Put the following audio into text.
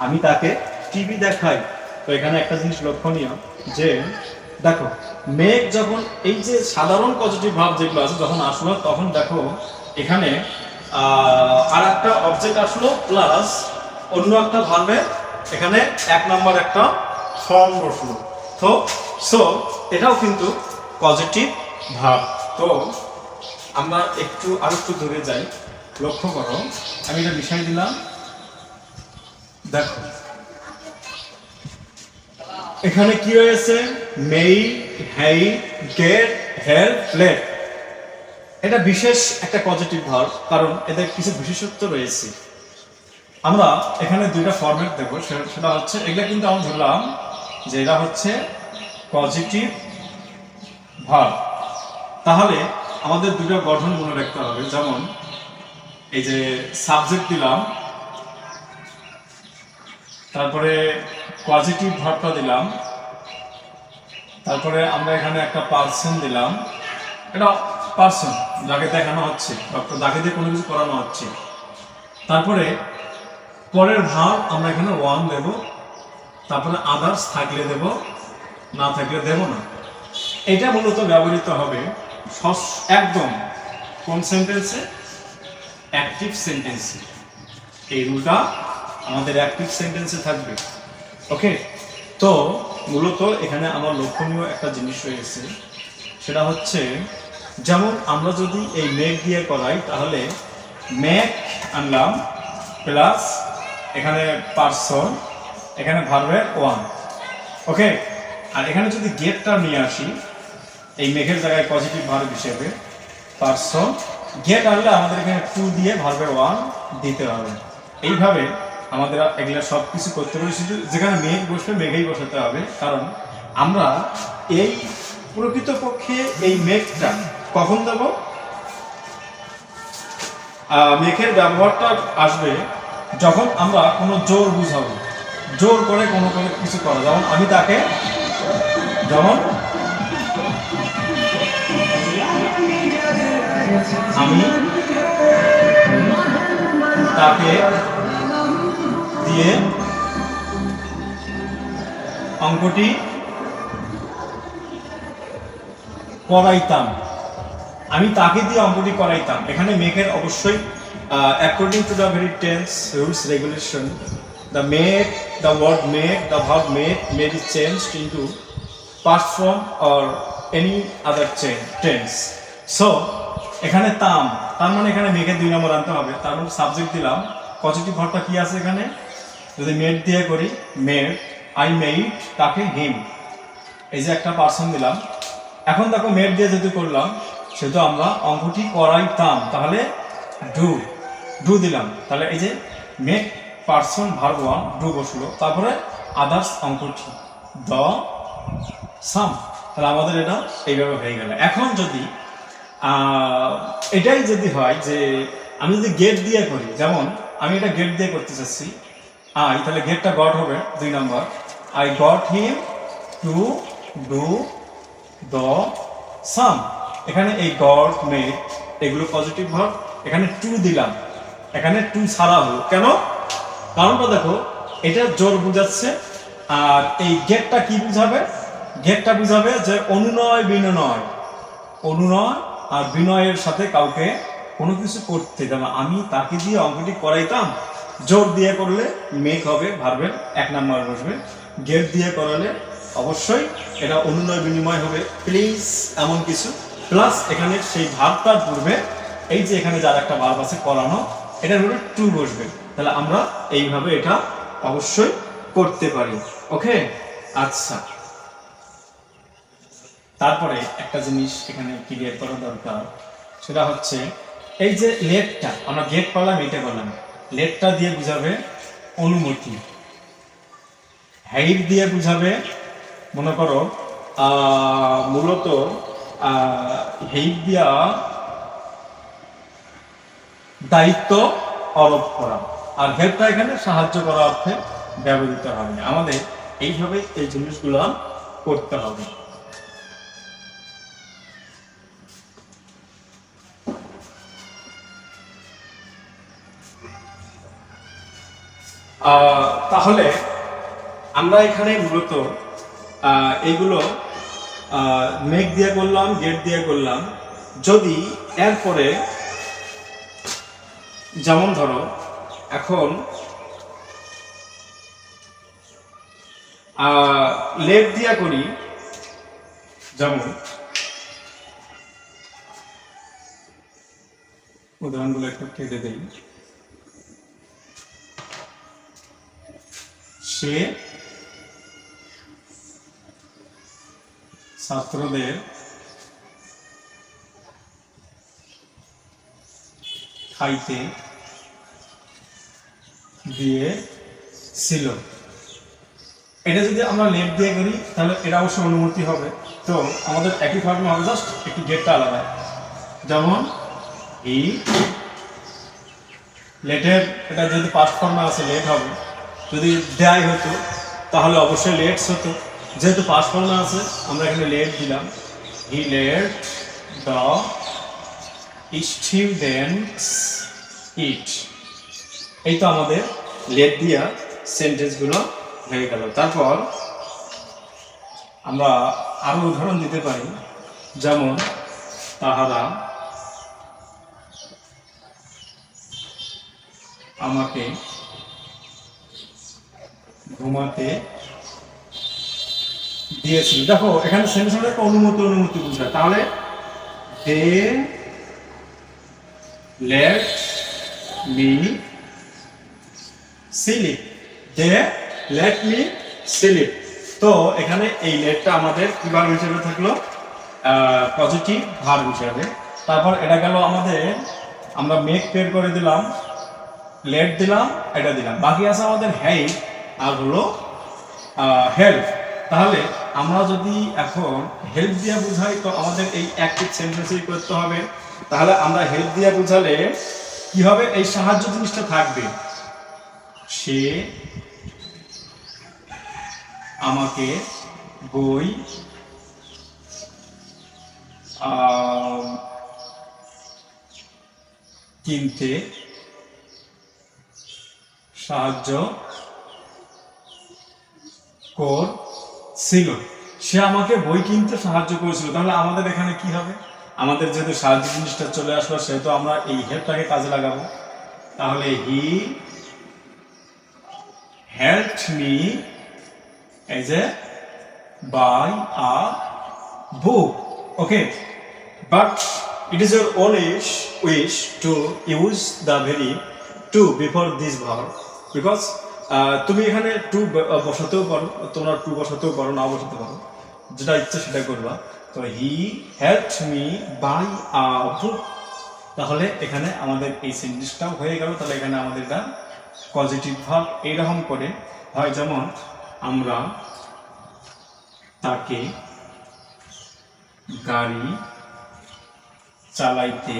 আমি তাকে টিভি দেখাই। তো এখানে একটা জিনিস লক্ষণীয় যে দেখো, মেঘ যখন এই যে সাধারণ পজিটিভ ভাব যেগুলো আছে যখন আসলো, তখন দেখো এখানে আর একটা অবজেক্ট আসলো প্লাস অন্য একটা ভার্বে এখানে এক নম্বর একটা ফর্ম বসলো। তো সো এটাও কিন্তু পজিটিভ ভাব। তো আমরা আরেকটু দূরে যাই, লক্ষ্য করো, আমি এটা মিশাই দিলাম। দেখো এখানে কি হয়েছে, মেই, হেই, গেট, হেল্প, লেট। এটা বিশেষ একটা পজিটিভ ভার্ব, কারণ এদের কিছু বিশেষত্ব রয়েছে। আমরা এখানে দুইটা ফরম্যাট দেব, সেটা হচ্ছে এগুলা কিন্তু আমরা ধরলাম যে এরা হচ্ছে পজিটিভ ভার্ব। তাহলে আমাদের দুটো গঠন মনে রাখতে হবে, যেমন এই যে সাবজেক্ট দিলাম, তারপরে পজিটিভ ভার্বটা দিলাম, তারপরে আমরা এখানে একটা পার্সন দিলাম। এটা পার্সন যাকে দেখানো হচ্ছে, যাকে দিয়ে কোনো কিছু করানো হচ্ছে। তারপরে পরের ভার্ব আমরা এখানে ওয়ান দেব, তারপরে আদার্স থাকলে দেব, না থাকলে দেব না। এটা মূলত ব্যবহৃত হবে একদম কোন সেন্টেন্সে, অ্যাক্টিভ সেন্টেন্সে। এই রুলটা আমাদের অ্যাক্টিভ সেন্টেন্সে থাকবে। ওকে, তো মূলত এখানে আমার লক্ষণীয় একটা জিনিস রয়েছে, সেটা হচ্ছে যেমন আমরা যদি এই মেঘ দিয়ে করাই, তাহলে মেঘ আনলাম প্লাস এখানে পার্সন, এখানে ভার্বের ওয়ান। ওকে, আর এখানে যদি গেটটা নিয়ে আসি এই মেঘের জায়গায় পজিটিভ ভার্ব হিসেবে, পার্সন গেট আনলে আমাদের এখানে টু দিয়ে ভার্বের ওয়ান দিতে হবে। এইভাবে আমাদের এগুলো সব কিছু করতে হবে। শুধু যেখানে মেঘ বসবে মেঘেই বসাতে হবে, কারণ আমরা এই প্রকৃতপক্ষে এই মেঘটা কখন দেব, মেঘের ব্যবহারটা আসবে যখন আমরা কোনো জোর বুঝাবো, জোর করে কোনো কিছু করা। যেমন আমি তাকে, যেমন আমি তাকে দিয়ে অঙ্কটি করাইতাম, আমি তাকে দিয়ে অঙ্কটি করাইতাম। এখানে মেঘের অবশ্যই according to the very tense rules regulation, the make, the word make, the verb make may be changed into past form or any other tense. So এখানে তার মানে এখানে মেঘের দুই নম্বর আনতে হবে। তার মানে সাবজেক্ট দিলাম, পজিটিভ ভার্বটা কি আছে এখানে, যদি মেড দিয়ে করি মেড, আই মেড তাকে হিম, এই যে একটা পার্সন দিলাম। এখন দেখো মেড দিয়ে যদি করলাম, সেহেতু আমরা অঙ্কটি করাইতাম, তাহলে ডু দিলাম। তাহলে এই যে make person verb one do বসলো, তারপরে আদার্স অঙ্কটি দ্য সাম। তাহলে আমাদের এটা এইভাবে হয়ে গেল। এখন যদি এটাই যদি হয় যে আমি যদি গেট দিয়ে করি, যেমন আমি এটা গেট দিয়ে করতে চাচ্ছি আই, তাহলে গেটটা গট হবে দুই নম্বর, I got him to do the same. এখানে এই গট মেড এগুলো পজিটিভ ভার্ব, এখানে টু দিলাম, এখানে টু ছাড়া হলো কেন, কারণটা দেখো এটা জোর বুঝাচ্ছে। আর এই গেটটা কি বুঝাবে, গেটটা বুঝাবে যে অনুনয় বিনয়, অনুনয় আর বিনয়ের সাথে কাউকে কোনো কিছু করতে, যেমন আমি তাকে দিয়ে অঙ্কটি করাইতাম, জোর দিয়ে করলে মেক হবে ভার্বের এক নাম্বার বসবে, গেট দিয়ে করালে অবশ্যই এটা অনুনয় বিনিময় হবে, প্লিজ এমন কিছু, প্লাস এখানে সেই ভার্বটার পূর্বে এই যে এখানে যার একটা ভার্ব আছে করানো, এটার উপরে টু বসবে। তাহলে আমরা এইভাবে এটা অবশ্যই করতে পারি। ওকে, আচ্ছা, তারপরে একটা জিনিস এখানে ক্লিয়ার করা দরকার, সেটা হচ্ছে এই যে লেটটা আমরা গেট পারলাম, এটা পারলাম, লেটটা দিয়ে বুঝাবে অনুমতি, হেইট দিয়ে বুঝাবে মনে করো মূলত হেইট দিয়া দায়িত্ব আরোপ করা, আর হেল্পটা এখানে সাহায্য করা অর্থে ব্যবহৃত হবে। আমাদের এইভাবে এই জিনিসগুলো করতে হবে। তাহলে আমরা এখানে মূলত এইগুলো মেক দিয়ে করলাম, গেট দিয়ে করলাম। যদি এরপরে যেমন ধরো এখন লেট দিয়া করি, যেমন উদাহরণগুলো একটু কেটে দেই। সে ছাত্রদের খাইতে দিয়েছিল। এটা যদি আমরা লেট দিয়ে করি তাহলে এটা অবশ্যই অনুমতি হবে। তো আমাদের একই ফর্মে হবে, জাস্ট একটু গেটটা আলাদা। যেমন ই লেটের, এটা যদি পাস্ট ফর্মে আছে লেট হবে। যদি দেয় হতো তাহলে অবশ্যই লেটস হতো। যেহেতু পাস্ট ফর্মে আছে আমরা এখানে লেট দিলাম। হি লেট দ্য স্টুডেন্টস ইট। এই তো আমাদের লেট দিয়া সেন্টেন্সগুলো হয়ে গেল। তারপর আমরা আরো উদাহরণ দিতে পারি, যেমন তাহারা আমাকে ঘুমাতে দিয়েছিল। দেখো এখানে সেন্টেন্সের একটা অনুমতি বুঝায়। তাহলে they let me sleep, they let me sleep. তো এখানে এই লেটটা আমাদের কি ভার্ব হিসেবে থাকলো? পজিটিভ ভার্ব হিসেবে। তারপর এটা গেল আমাদের, আমরা মেক বের করে দিলাম, লেট দিলাম, এটা দিলাম। বাকি আছে আমাদের হেল্প আর হলো হেল্প। তাহলে আমরা যদি এখন হেল্প দিয়ে বুঝাই তো আমাদের এই অ্যাক্টিভ সেন্টেন্সই করতে হবে। তাহলে আমরা হেল্প দিয়ে বুঝালে কি হবে? এই সাহায্য জিনিসটা থাকবে। সে আমাকে বই কিনতে সাহায্য করছিল। সে আমাকে বই কিনতে সাহায্য করেছিল। তাহলে আমাদের এখানে কি হবে? আমাদের যেহেতু সাহায্য জিনিসটা চলে আসলো সেহেতু আমরা এই হেল্পটাকে কাজে লাগাবো। তাহলে he helped me as a buy a book. Okay, but it is your own wish to use the verb to before this verb, because তুমি এখানে টু বসাতেও পারো, তোমরা টু বসাতেও পারো, না বসাতে পারো, যেটা ইচ্ছা সেটা করবা। তো হি হেল্পড মি বাই আ বুক। তাহলে এখানে আমাদের এই সেন্টেন্সটাও হয়ে গেল। তাহলে এখানে আমাদের এটা পজিটিভ ভার্ব এইরকম করে হয়, যেমন আমরা তাকে গাড়ি চালাইতে